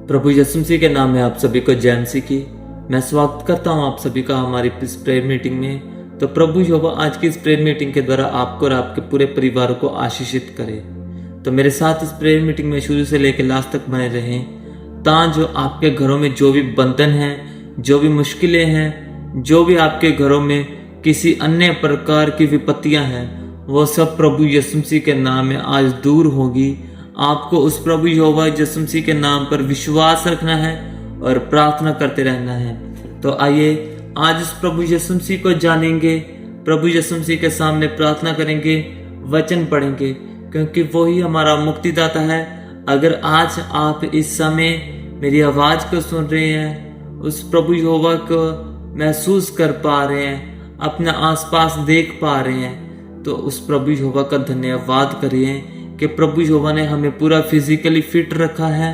प्रभु यीशु मसीह के नाम में आप सभी को जय मसीह की। मैं स्वागत करता हूं आप सभी का हमारी इस प्रेयर मीटिंग में। तो प्रभु यहोवा आज की इस प्रेयर मीटिंग के द्वारा आपको और आपके पूरे परिवार को आशीषित करे। तो मेरे साथ इस प्रेयर मीटिंग में शुरू से लेकर लास्ट तक बने रहें, ताकि जो आपके घरों में जो भी बंधन हैं, जो भी मुश्किलें हैं, जो भी आपके घरों में किसी अन्य प्रकार की विपत्तियां हैं, वो सब प्रभु यीशु मसीह के नाम में आज दूर होगी। आपको उस प्रभु यहोवा यीशु मसीह के नाम पर विश्वास रखना है और प्रार्थना करते रहना है। तो आइए आज उस प्रभु यीशु मसीह को जानेंगे, प्रभु यीशु मसीह के सामने प्रार्थना करेंगे, वचन पढ़ेंगे, क्योंकि वो ही हमारा मुक्तिदाता है। अगर आज आप इस समय मेरी आवाज को सुन रहे हैं, उस प्रभु यहोवा को महसूस कर पा रहे हैं, अपना आसपास देख पा रहे हैं, तो उस प्रभु यहोवा का धन्यवाद करिए कि प्रभु यहोवा ने हमें पूरा फिजिकली फिट रखा है।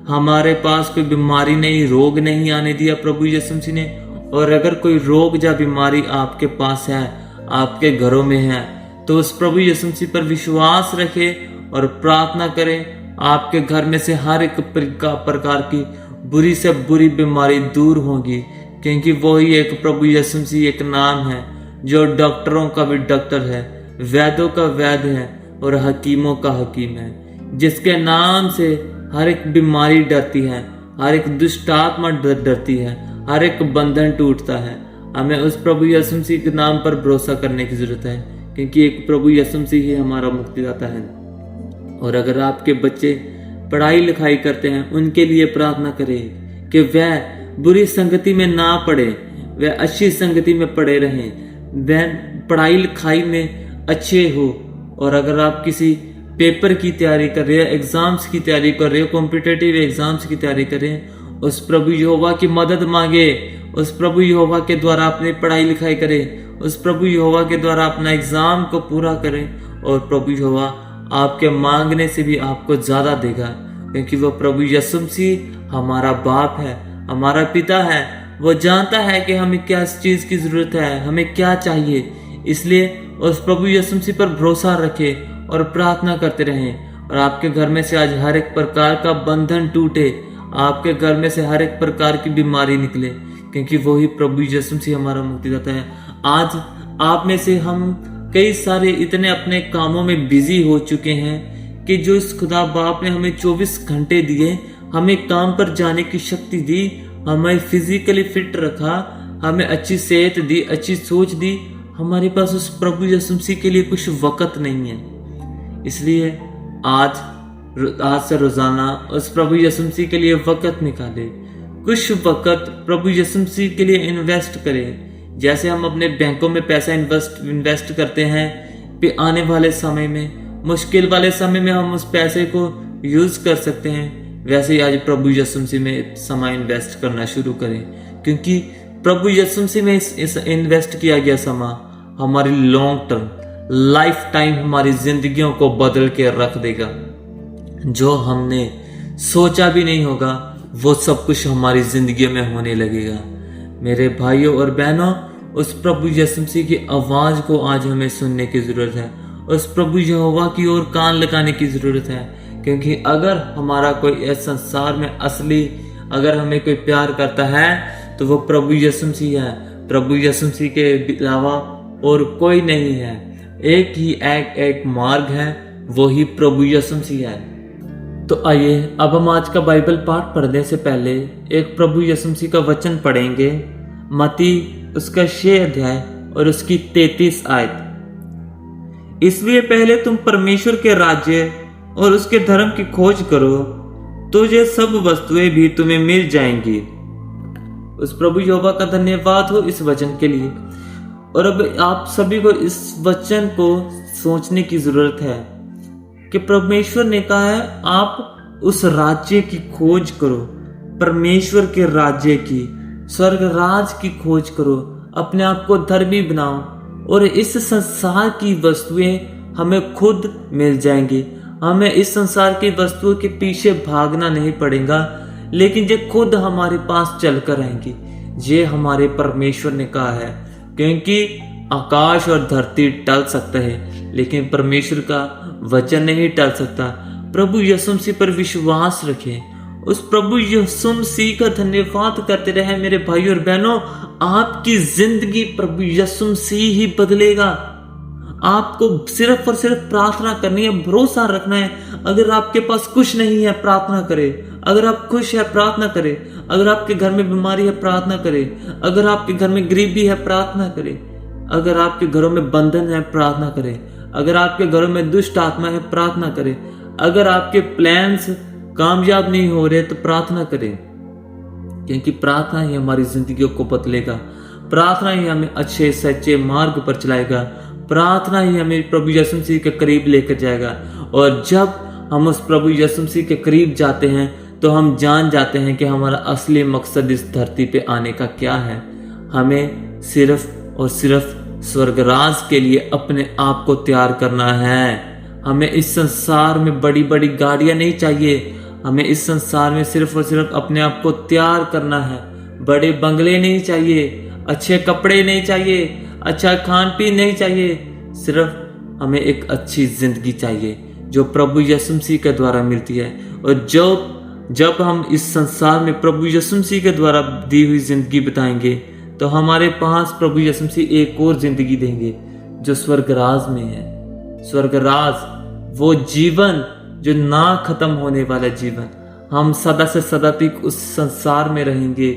हमारे पास कोई बीमारी नहीं, रोग नहीं आने दिया प्रभु यीशु मसीह ने। और अगर कोई रोग या बीमारी आपके पास है, आपके घरों में है, तो उस प्रभु यीशु मसीह पर विश्वास रखें और प्रार्थना करें। आपके घर में से हर एक प्रकार की बुरी से बुरी बीमारी दूर होगी, क्योंकि वही एक प्रभु यीशु मसीह एक नाम है जो डॉक्टरों का भी डॉक्टर है, वैद्यों का वैद्य है और हकीमों का हकीम है, जिसके नाम से हर एक बीमारी डरती है, हर एक दुष्ट आत्मा डरती है, हर एक बंधन टूटता है। हमें उस प्रभु यीशु मसीह के नाम पर भरोसा करने की जरूरत है, क्योंकि एक प्रभु यीशु मसीह ही हमारा मुक्तिदाता है। और अगर आपके बच्चे पढ़ाई लिखाई करते हैं, उनके लिए प्रार्थना करें कि वह बुरी संगति में ना पड़े, वह अच्छी संगति में पड़े रहें, वह पढ़ाई लिखाई में अच्छे हो। और अगर आप किसी पेपर की तैयारी कर रहे हैं, एग्जाम्स की तैयारी कर रहे हो, कॉम्पिटिटिव एग्जाम्स की तैयारी कर रहे हैं, उस प्रभु यहोवा की मदद मांगे, उस प्रभु यहोवा के द्वारा अपनी पढ़ाई लिखाई करें, उस प्रभु यहोवा के द्वारा अपना एग्जाम को पूरा करें। और प्रभु यहोवा आपके मांगने से भी आपको ज्यादा देगा, क्योंकि वो प्रभु यीशु मसीह हमारा बाप है, हमारा पिता है। वो जानता है कि हमें क्या चीज की जरूरत है, हमें क्या चाहिए। इसलिए उस प्रभु यीशु मसीह पर भरोसा रखें और प्रार्थना करते रहें। और आपके घर में से आज हर एक प्रकार का बंधन टूटे, आपके घर में से हर एक प्रकार की बीमारी निकले, क्योंकि वही प्रभु यीशु मसीह हमारा मुक्तिदाता है। आज आप में से हम कई सारे इतने अपने कामों में बिजी हो चुके हैं कि जो इस खुदा बाप ने हमें 24 घंटे दिए, हमें काम पर जाने की शक्ति दी, हमें फिजिकली फिट रखा, हमें अच्छी सेहत दी, अच्छी सोच दी, हमारे पास उस प्रभु यीशु मसीह के लिए कुछ वक़्त नहीं है। इसलिए आज से रोजाना उस प्रभु यीशु मसीह के लिए वक़्त निकालें, कुछ वक़्त प्रभु यीशु मसीह के लिए इन्वेस्ट करें। जैसे हम अपने बैंकों में पैसा इन्वेस्ट करते हैं कि आने वाले समय में, मुश्किल वाले समय में हम उस पैसे को यूज कर सकते हैं, वैसे ही आज प्रभु यीशु मसीह में समय इन्वेस्ट करना शुरू करें, क्योंकि प्रभु यीशु मसीह में इस इन्वेस्ट किया गया समय हमारी लॉन्ग टर्म लाइफ टाइम हमारी जिंदगियों को बदल के रख देगा। जो हमने सोचा भी नहीं होगा, वो सब कुछ हमारी जिंदगी में होने लगेगा। मेरे भाइयों और बहनों, उस प्रभु यीशु मसीह की आवाज को आज हमें सुनने की जरूरत है, उस प्रभु यहोवा की ओर कान लगाने की जरूरत है। क्योंकि अगर हमारा कोई इस संसार में असली अगर हमें कोई प्यार करता है, तो वो प्रभु यीशु मसीह है। प्रभु यीशु मसीह के अलावा और कोई नहीं है। एक ही एक मार्ग है, वो ही प्रभु यीशु मसीह है। तो आइए अब हम आज का बाइबल पाठ पढ़ने से पहले एक प्रभु यीशु मसीह का वचन पढ़ेंगे। मत्ती उसका 6 अध्याय और उसकी 33 आयत। इसलिए पहले तुम परमेश्वर के राज्य और उसके धर्म की खोज करो, तो ये सब वस्तुएं भी तुम्हें मिल जाएंगी। उस प्रभु यहोवा का धन्यवाद हो इस वचन के लिए। और अब आप सभी को इस वचन को सोचने की जरूरत है कि परमेश्वर ने कहा है आप उस राज्य की खोज करो, परमेश्वर के राज्य की, स्वर्ग राज की खोज करो, अपने आप को धर्मी बनाओ और इस संसार की वस्तुएं हमें खुद मिल जाएंगी। हमें इस संसार की वस्तुओं के पीछे भागना नहीं पड़ेगा, लेकिन ये खुद हमारे पास चलकर आएंगी। ये हमारे परमेश्वर ने कहा है, क्योंकि आकाश और धरती टल सकता है, लेकिन परमेश्वर का वचन नहीं टल सकता। प्रभु यीशु मसीह पर विश्वास रखें उस प्रभु यीशु मसीह का धन्यवाद करते रहे मेरे भाई और बहनों। आपकी जिंदगी प्रभु यीशु मसीह ही बदलेगा। आपको सिर्फ और सिर्फ प्रार्थना करनी है, भरोसा रखना है। अगर आपके पास कुछ नहीं है, प्रार्थना करें। अगर आप खुश है, प्रार्थना करें। अगर आपके घर में बीमारी है, प्रार्थना करें। अगर आपके घर में गरीबी है, प्रार्थना करें। अगर आपके घरों में बंधन है, प्रार्थना करें। अगर आपके घरों में दुष्ट आत्मा है, प्रार्थना करें। अगर आपके प्लान्स कामयाब नहीं हो रहे तो प्रार्थना करें, क्योंकि प्रार्थना ही हमारी जिंदगियों को बदलेगा। प्रार्थना ही हमें अच्छे सच्चे मार्ग पर चलाएगा। प्रार्थना ही हमें प्रभु यीशु मसीह के करीब लेकर जाएगा। और जब हम उस प्रभु यीशु मसीह के करीब जाते हैं तो हम जान जाते हैं कि हमारा असली मकसद इस धरती पे आने का क्या है। हमें सिर्फ और सिर्फ स्वर्गराज के लिए अपने आप को तैयार करना है। हमें इस संसार में बड़ी बड़ी गाड़ियां नहीं चाहिए। हमें इस संसार में सिर्फ और सिर्फ अपने आप को तैयार करना है। बड़े बंगले नहीं चाहिए, अच्छे कपड़े नहीं चाहिए, अच्छा खान पीन नहीं चाहिए। सिर्फ हमें एक अच्छी जिंदगी चाहिए जो प्रभु यीशु मसीह के द्वारा मिलती है। और जब हम इस संसार में प्रभु यीशु मसीह के द्वारा दी हुई जिंदगी बिताएंगे तो हमारे पास प्रभु यीशु मसीह एक और जिंदगी देंगे जो स्वर्गराज में है। स्वर्गराज, वो जीवन जो ना खत्म होने वाला जीवन। हम सदा से सदा तक उस संसार में रहेंगे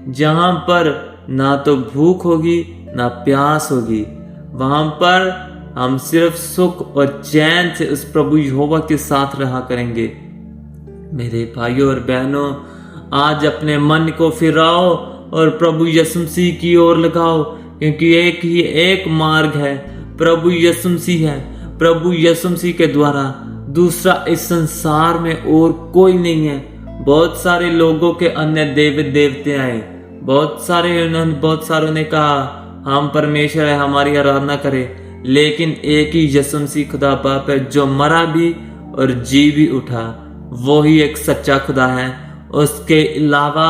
जहां पर ना तो भूख होगी ना प्यास होगी। वहां पर हम सिर्फ सुख और चैन से उस प्रभु यहोवा के साथ रहा करेंगे। मेरे भाइयों और बहनों, आज अपने मन को फिराओ और प्रभु यीशु मसीह की ओर लगाओ, क्योंकि एक मार्ग है, प्रभु यीशु मसीह है। प्रभु यीशु मसीह के द्वारा दूसरा इस संसार में और कोई नहीं है। बहुत सारे लोगों के अन्य देवते आए, बहुत सारों ने कहा हम परमेश्वर है, हमारी आराधना करें। लेकिन एक ही यीशु मसीह खुदा बाप है जो मरा भी और जी भी उठा। वो ही एक सच्चा खुदा है, उसके अलावा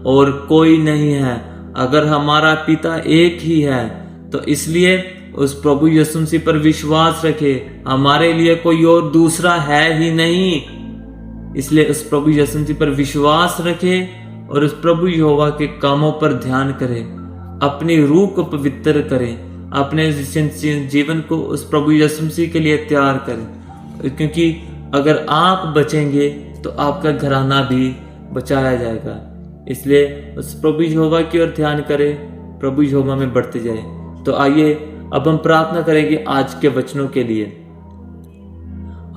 और कोई नहीं है। अगर हमारा पिता एक ही है तो इसलिए उस प्रभु यीशु मसीह पर विश्वास रखे। हमारे लिए कोई और दूसरा है ही नहीं, इसलिए उस प्रभु यीशु मसीह पर विश्वास रखे और उस प्रभु यहोवा के कामों पर ध्यान करें। अपनी रूह को पवित्र करें, अपने जीवन को उस प्रभु यीशु मसीह के लिए तैयार करें, क्योंकि अगर आप बचेंगे तो आपका घराना भी बचाया जाएगा। इसलिए उस प्रभु यहोवा की ओर ध्यान करें, प्रभु यहोवा में बढ़ते जाए। तो आइए अब हम प्रार्थना करेंगे आज के वचनों के लिए।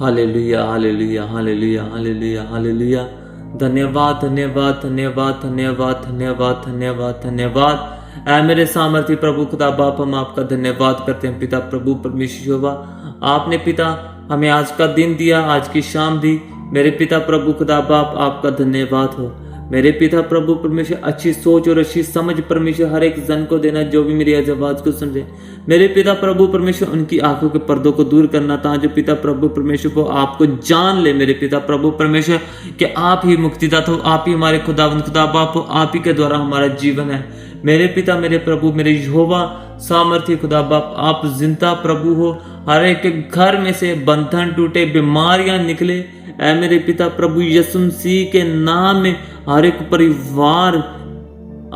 Hallelujah, hallelujah, hallelujah, hallelujah, hallelujah. धन्यवाद, धन्यवाद, धन्यवाद, धन्यवाद, धन्यवाद, धन्यवाद, धन्यवाद। ऐ मेरे सामर्थी प्रभु खुदा बाप, हम आपका धन्यवाद करते हैं पिता प्रभु परमेश्वर यहोवा। आपने पिता हमें आज का दिन दिया, आज की शाम दी। मेरे पिता प्रभु खुदा बाप, आपका धन्यवाद हो। मेरे पिता प्रभु परमेश्वर अच्छी सोच और अच्छी समझ परमेश्वर हर एक जन को देना जो भी मेरी आवाज को सुन रहे। मेरे पिता प्रभु परमेश्वर उनकी आंखों के पर्दों को दूर करना था, जो पिता प्रभु परमेश्वर को आपको जान ले। मेरे पिता प्रभु परमेश्वर कि आप ही मुक्तिदाता हो, आप ही हमारे खुदावंद खुदा बाप हो, आप ही के द्वारा हमारा जीवन है। मेरे पिता, मेरे प्रभु, मेरे यहोवा सामर्थ्य खुदा बाप, आप जिंदा प्रभु हो। हर एक घर में से बंधन टूटे, बीमारियां निकले। ऐ मेरे पिता प्रभु यीशु मसीह के नाम में हर एक परिवार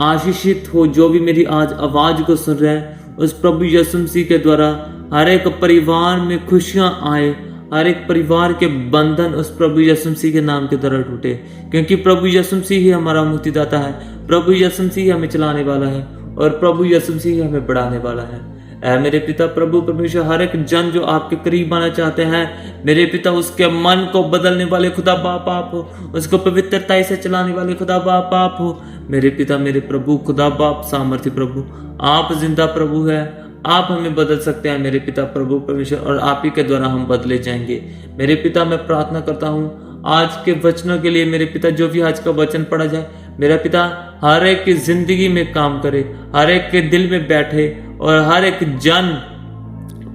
आशीषित हो। जो भी मेरी आज आवाज को सुन रहे हैं, उस प्रभु यीशु मसीह के द्वारा हर एक परिवार में खुशियां आए। हर एक परिवार के बंधन उस प्रभु यीशु मसीह के नाम के द्वारा टूटे, क्योंकि प्रभु यीशु मसीह ही हमारा मुक्तिदाता है। प्रभु यीशु मसीह हमें चलाने वाला है और प्रभु यीशु मसीह हमें बढ़ाने वाला है। ऐ मेरे पिता प्रभु परमेश्वर, हर एक जन जो आपके करीब आना चाहते हैं, मेरे पिता उसके मन को बदलने वाले खुदा बाप आप हो, उसको पवित्रता से चलाने वाले खुदा बाप आप हो। मेरे पिता, मेरे प्रभु खुदा बाप सामर्थ्य प्रभु, आप जिंदा प्रभु है। आप हमें बदल सकते हैं मेरे पिता प्रभु परमेश्वर, और आप ही के द्वारा हम बदले जाएंगे। मेरे पिता, मैं प्रार्थना करता हूँ आज के वचनों के लिए। मेरे पिता, जो भी आज का वचन पढ़ा जाए, मेरा पिता हर एक की जिंदगी में काम करे, हर एक के दिल में बैठे और हर एक जन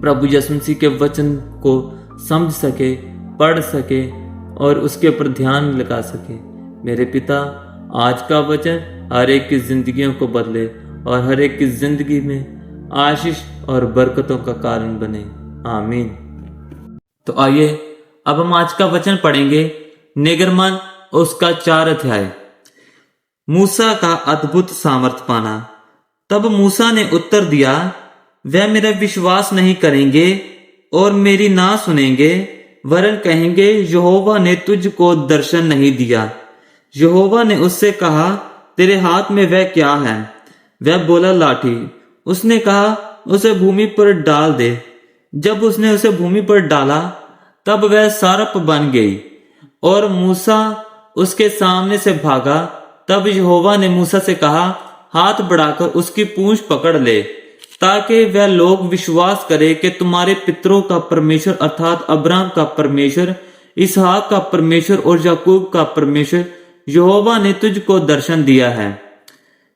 प्रभु यीशु मसीह के वचन को समझ सके, पढ़ सके और उसके ऊपर ध्यान लगा सके। मेरे पिता, आज का वचन हर एक की जिंदगियों को बदले और हर एक की जिंदगी में आशीष और बरकतों का कारण बने। आमीन। तो आइए अब हम आज का वचन पढ़ेंगे। निर्गमन उसका 4 अध्याय। मूसा का अद्भुत सामर्थ पाना। तब मूसा ने उत्तर दिया, वह मेरा विश्वास नहीं करेंगे और मेरी ना सुनेंगे, वरन कहेंगे यहोवा ने तुझको दर्शन नहीं दिया। यहोवा ने उससे कहा, तेरे हाथ में वह क्या है? वह बोला, लाठी। उसने कहा, उसे भूमि पर डाल दे। जब उसने उसे भूमि पर डाला तब वह सारप बन गई और मूसा उसके सामने से भागा। तब यहोवा ने मूसा से कहा, हाथ बढ़ाकर उसकी पूंछ पकड़ ले, ताकि वह लोग विश्वास करे कि तुम्हारे पितरों का परमेश्वर अर्थात अब्राहम का परमेश्वर, इसहाक का परमेश्वर और याकूब का परमेश्वर यहोवा ने तुझको दर्शन दिया है।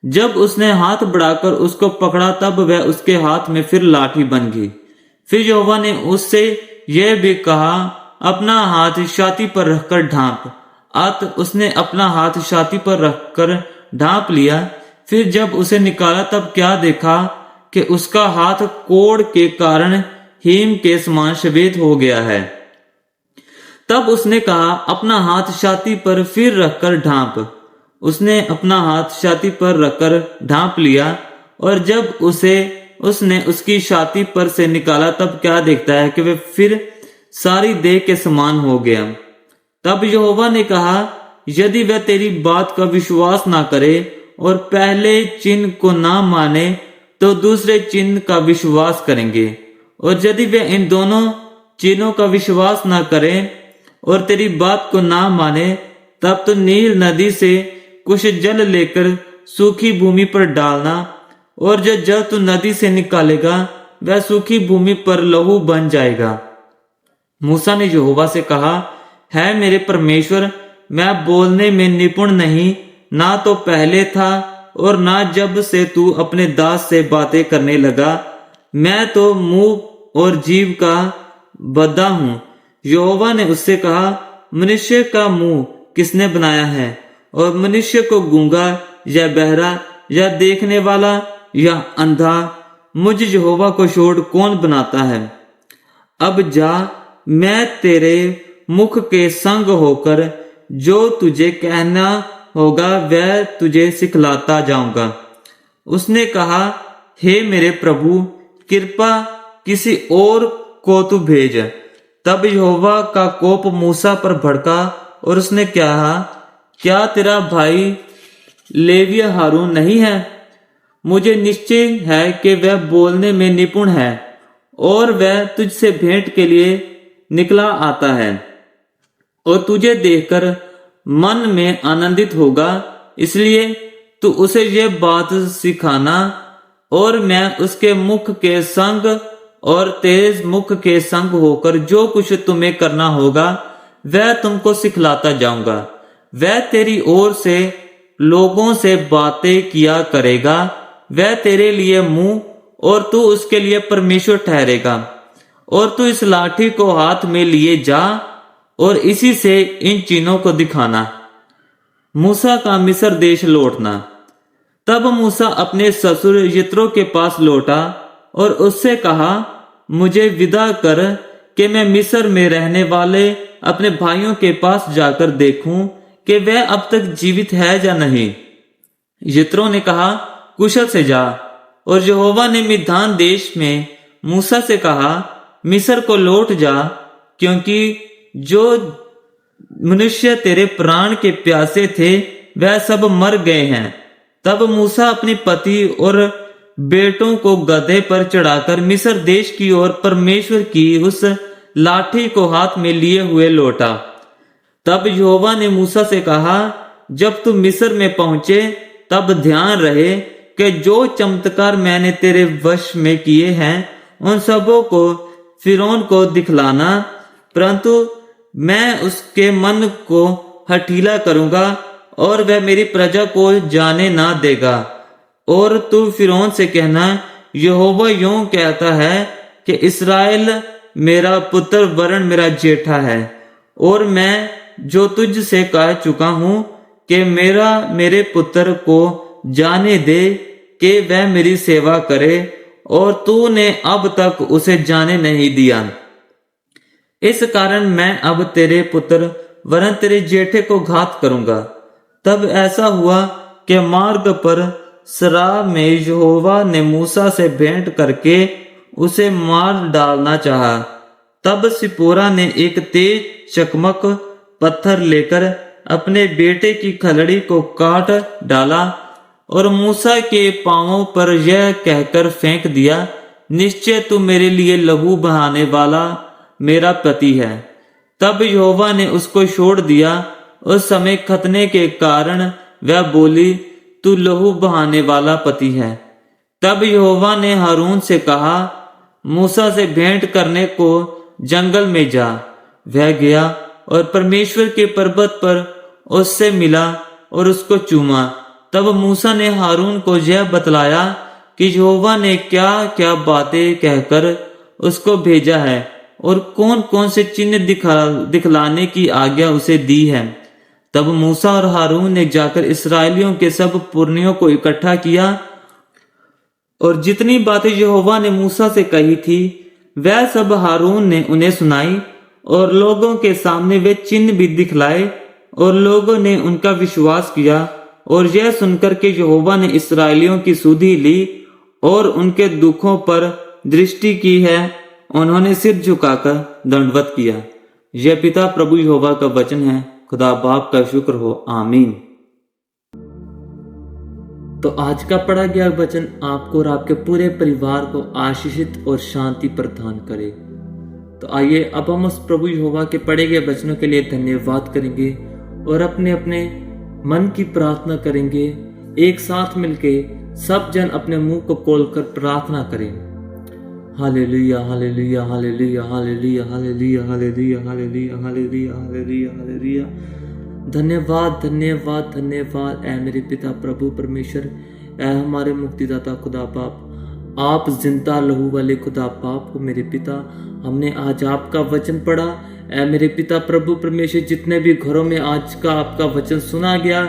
जब उसने हाथ बढ़ाकर उसको पकड़ा तब वह उसके हाथ में फिर लाठी बन गई। फिर यहोवा ने उससे यह भी कहा, अपना हाथ छाती पर रखकर ढांप। अत उसने अपना हाथ छाती पर रखकर ढांप लिया। फिर जब उसे निकाला तब क्या देखा कि उसका हाथ कोढ़ के कारण हिम के समान श्वेत हो गया है। तब उसने कहा, अपना हाथ छाती पर फिर रखकर ढांप। उसने अपना हाथ छाती पर रखकर ढांप लिया और जब उसने उसकी छाती पर से निकाला तब क्या देखता है कि वह फिर सारी देह के समान हो गया। तब यहोवा ने कहा, यदि वह तेरी बात का विश्वास ना करे और पहले चिन्ह को ना माने तो दूसरे चिन्ह का विश्वास करेंगे। और यदि वह इन दोनों चिन्हों का विश्वास ना करे और तेरी बात को ना माने, तब तो नील नदी से कुछ जल लेकर सूखी भूमि पर डालना, और जो जल तू नदी से निकालेगा वह सूखी भूमि पर लहू बन जाएगा। मूसा ने यहोवा से कहा, है मेरे परमेश्वर, मैं बोलने में निपुण नहीं, ना तो पहले था और ना जब से तू अपने दास से बातें करने लगा। मैं तो मुंह और जीव का बद्धा हूं। यहोवा ने उससे कहा, मनुष्य का मुंह किसने बनाया है, और मनुष्य को गूंगा या बहरा या देखने वाला या अंधा? मुझ यहोवा को छोड़ कौन बनाता है? अब जा, मैं तेरे मुख के संग होकर जो तुझे कहना होगा वह तुझे सिखलाता जाऊंगा। उसने कहा, हे मेरे प्रभु, कृपा किसी और को तू भेज। तब यहोवा का कोप मूसा पर भड़का और उसने कहा, क्या तेरा भाई लेविय हारून नहीं है? मुझे निश्चय है कि वह बोलने में निपुण है और वह तुझसे भेंट के लिए निकला आता है और तुझे देखकर मन में आनंदित होगा। इसलिए तू उसे यह बात सिखाना और मैं उसके मुख के संग और तेज मुख के संग होकर जो कुछ तुम्हें करना होगा वह तुमको सिखलाता जाऊंगा। वह तेरी ओर से लोगों से बातें किया करेगा। वह तेरे लिए मुंह और तू उसके लिए परमेश्वर ठहरेगा। और तू इस लाठी को हाथ में लिए जा और इसी से इन चिन्हों को दिखाना। मूसा का मिस्र देश लौटना। तब मूसा अपने ससुर यित्रो के पास लौटा और उससे कहा, मुझे विदा कर कि मैं मिस्र में रहने वाले अपने भाइयों के पास जाकर देखूं कि वह अब तक जीवित है या नहीं। यित्रो ने कहा, कुशल से जा। और यहोवा ने मिद्यान देश में मूसा से कहा, मिस्र को लौट जा, क्योंकि जो मनुष्य तेरे प्राण के प्यासे थे वह सब मर गए हैं। तब मूसा अपने पति और बेटों को गधे पर चढ़ाकर मिस्र देश की ओर परमेश्वर की उस लाठी को हाथ में लिए हुए लौटा। तब यहोवा ने मूसा से कहा, जब तू मिस्र में पहुंचे तब ध्यान रहे कि जो चमत्कार मैंने तेरे वश में किए हैं उन सबों को फिरौन को दिखलाना, परंतु मैं उसके मन को हठीला करूंगा और वह मेरी प्रजा को जाने ना देगा। और तू फिरौन से कहना, यहोवा यूं कहता है कि इस्राएल मेरा पुत्र वरन मेरा जेठा है, और मैं जो तुझ से कह चुका हूं कि मेरे पुत्र को जाने दे कि वह मेरी सेवा करे, और तूने अब तक उसे जाने नहीं दिया। इस कारण मैं अब तेरे पुत्र वरन तेरे जेठे को घात करूंगा। तब ऐसा हुआ कि मार्ग पर सरा में यहोवा ने मूसा से भेंट करके उसे मार डालना चाहा। तब सिपोरा ने एक तेज चकमक पत्थर लेकर अपने बेटे की खलड़ी को काट डाला और मूसा के पांवों पर यह कहकर फेंक दिया, निश्चय तू मेरे लिए लहू बहाने वाला मेरा पति है। तब यहोवा ने उसको छोड़ दिया। उस समय खतने के कारण वह बोली, तू लहू बहाने वाला पति है। तब यहोवा ने हारून से कहा, मूसा से भेंट करने को जंगल में जा। वह गया और परमेश्वर के पर्वत पर उससे मिला और उसको चूमा। तब मूसा ने हारून को यह बतलाया कि यहोवा ने क्या क्या बातें कहकर उसको भेजा है और कौन कौन से चिन्ह दिखलाने की आज्ञा उसे दी है। तब मूसा और हारून ने जाकर इस्राएलियों के सब पुरनियों को इकट्ठा किया और जितनी बातें यहोवा ने मूसा से कही थी वह सब हारून ने उन्हें सुनाई और लोगों के सामने वे चिन्ह भी दिखलाए और लोगों ने उनका विश्वास किया। और यह सुनकर के यहोवा ने इस्राएलियों की सुधि ली और उनके दुखों पर दृष्टि की है। उन्होंने सिर झुकाकर दंडवत किया। यह पिता प्रभु यहोवा का वचन है। खुदा बाप का शुक्र हो, आमीन। तो आज का पढ़ा गया वचन आपको और आपके पूरे परिवार को आशीषित और शांति प्रदान करे। तो आइए अब हम उस प्रभु यहोवा के पढ़े गए वचनों के लिए धन्यवाद करेंगे और अपने अपने मन की प्रार्थना करेंगे। एक साथ मिलके सब जन अपने मुंह को खोलकर प्रार्थना करें। Hallelujah hallelujah hallelujah hallelujah hallelujah hallelujah hallelujah hallelujah hallelujah hallelujah. धन्यवाद धन्यवाद धन्यवाद ऐ मेरे पिता प्रभु परमेश्वर, ऐ हमारे मुक्तिदाता खुदा बाप, आप जिंदा लहू वाले खुदा बाप हो मेरे पिता। हमने आज आपका वचन पढ़ा ऐ मेरे पिता प्रभु परमेश्वर। जितने भी घरों में आज का आपका वचन सुना गया,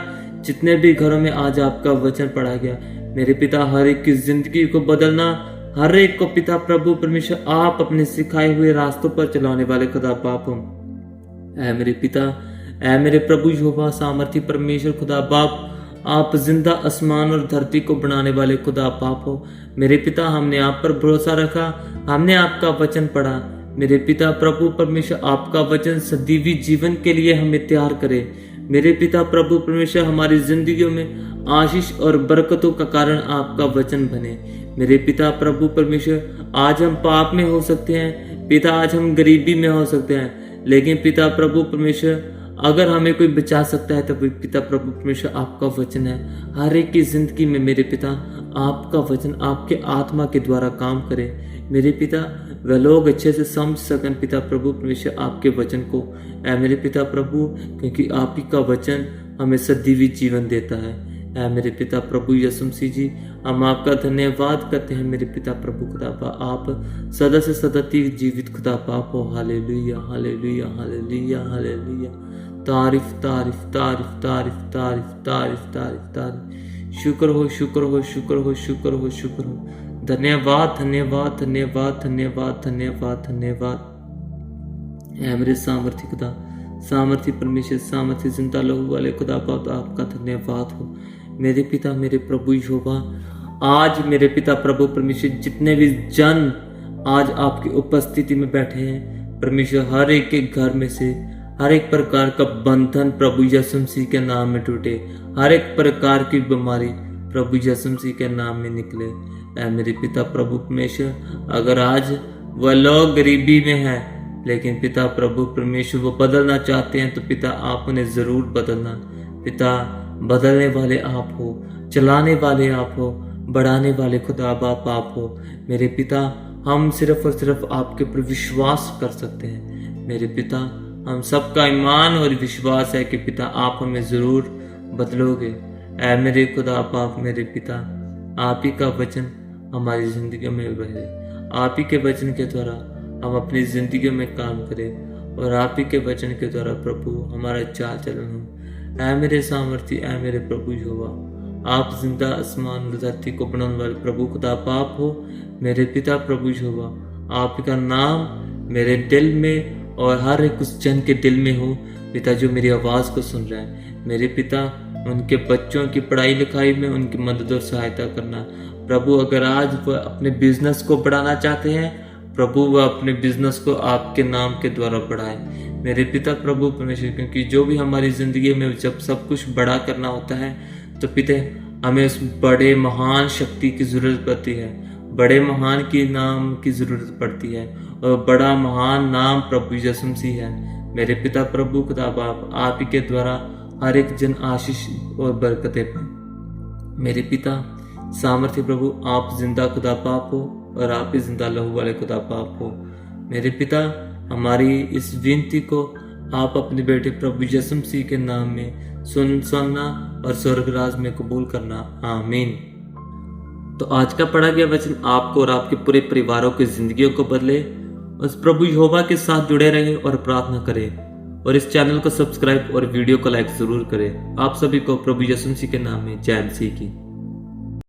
जितने भी घरों में आज आपका वचन पढ़ा गया, मेरे पिता हर एक की जिंदगी को बदलना, हर एक को पिता प्रभु परमेश्वर आप अपने सिखाए हुए रास्तों पर चलाने वाले खुदा बाप हो। ऐ मेरे पिता, ऐ मेरे प्रभु यहोवा सामर्थी परमेश्वर खुदा बाप, आप जिंदा आसमान और धरती को बनाने वाले खुदा बाप हो मेरे पिता। हमने आप पर भरोसा रखा, हमने आपका वचन पढ़ा मेरे पिता प्रभु परमेश्वर। आपका वचन सदैवी जीवन के लिए हमें तैयार करे मेरे पिता प्रभु परमेश्वर। हमारी जिंदगियों में आशीष और बरकतों का कारण आपका वचन बने मेरे पिता प्रभु परमेश्वर। आज हम पाप में हो सकते हैं पिता, आज हम गरीबी में हो सकते हैं, लेकिन पिता प्रभु परमेश्वर अगर हमें कोई बचा सकता है तो पिता प्रभु परमेश्वर आपका वचन है। हर एक की जिंदगी में मेरे पिता आपका वचन आपके आत्मा के द्वारा काम करे मेरे पिता। वह लोग अच्छे से समझ सकन पिता प्रभु परमेश्वर आपके वचन को ऐ मेरे पिता प्रभु, क्योंकि आप ही का वचन हमें सदैवी जीवन देता है। ऐ मेरे पिता प्रभु यीशु मसीह जी, हम आपका धन्यवाद करते हैं मेरे पिता प्रभु खुदा बाप। आप सदा से सदा तक जीवित खुदा बाप हो। Hallelujah hallelujah hallelujah hallelujah. तारीफ तारीफ तारीफ तारीफ तारीफ तारीफ तारीफ तारीफ। शुक्र हो शुक्र हो शुक्र हो शुक्र हो शुक्र हो। धन्यवाद धन्यवाद धन्यवाद धन्यवाद धन्यवाद धन्यवाद। ऐ मेरे सामर्थी खुदा, सामर्थी परमेश्वर, सामर्थी जिंदा लहू वाले खुदा बाप, आपका धन्यवाद हो मेरे पिता मेरे प्रभु यहोवा। आज मेरे पिता प्रभु परमेश्वर जितने भी जन आज आपकी उपस्थिति में बैठे हैं परमेश्वर, हर एक के घर में से हर एक प्रकार का बंधन प्रभु यीशु मसीह के नाम में टूटे। हर एक प्रकार की बीमारी प्रभु यीशु मसीह के नाम में निकले। ऐ मेरे पिता प्रभु परमेश्वर, अगर आज वह लोग गरीबी में हैं लेकिन पिता प्रभु परमेश्वर वो बदलना चाहते हैं तो पिता आप उन्हें जरूर बदलना। पिता बदलने वाले आप हो, चलाने वाले आप हो, बढ़ाने वाले खुदा बाप आप हो मेरे पिता। हम सिर्फ और सिर्फ आपके ऊपर विश्वास कर सकते हैं मेरे पिता। हम सबका ईमान और विश्वास है कि पिता आप हमें जरूर बदलोगे। ऐ मेरे खुदा बाप मेरे पिता, आप ही का वचन हमारी जिंदगी में बहे। आप ही के वचन के द्वारा हम अपनी जिंदगी में काम करें और आप ही के वचन के द्वारा प्रभु हमारा चाल चलन हो। ऐ मेरे सामर्थी, ऐ मेरे प्रभु यहोवा, आप जिंदा आसमान और धरती को बनाने वाले प्रभु खुदा बाप हो मेरे पिता प्रभु यहोवा। आप का नाम मेरे दिल में और हर एक उस जन के दिल में हो पिता जो मेरी आवाज़ को सुन रहे हैं, मेरे पिता उनके बच्चों की पढ़ाई लिखाई में उनकी मदद और सहायता करना। प्रभु अगर आज वह अपने बिजनेस को बढ़ाना चाहते हैं, प्रभु वह अपने बिजनेस को आपके नाम के द्वारा बढ़ाए। मेरे पिता प्रभु परमेश्वर, क्योंकि जो भी हमारी ज़िंदगी में जब सब कुछ बड़ा करना होता है तो पिता हमें उस बड़े महान शक्ति की ज़रूरत पड़ती है, बड़े महान की नाम की ज़रूरत पड़ती है, और बड़ा महान नाम प्रभु यीशु मसीह है। मेरे पिता प्रभु खुदा बाप, आप ही के द्वारा हर एक जन आशीष और बरकतें पाए। मेरे पिता सामर्थ्य प्रभु, आप जिंदा खुदा बाप हो और आप ही जिंदा लहू वाले खुदा बाप हो। मेरे पिता हमारी इस विनती को आप अपने बेटे प्रभु यीशु मसीह के नाम में सुनना और स्वर्गराज में कबूल करना। आमीन। तो आज का पढ़ा गया वचन आपको और आपके पूरे परिवारों की जिंदगियों को बदले। उस प्रभु यहोवा के साथ जुड़े रहे और प्रार्थना करें, और इस चैनल को सब्सक्राइब और वीडियो को लाइक जरूर करें। आप सभी को प्रभु यीशु मसीह के नाम में जय मसीह की।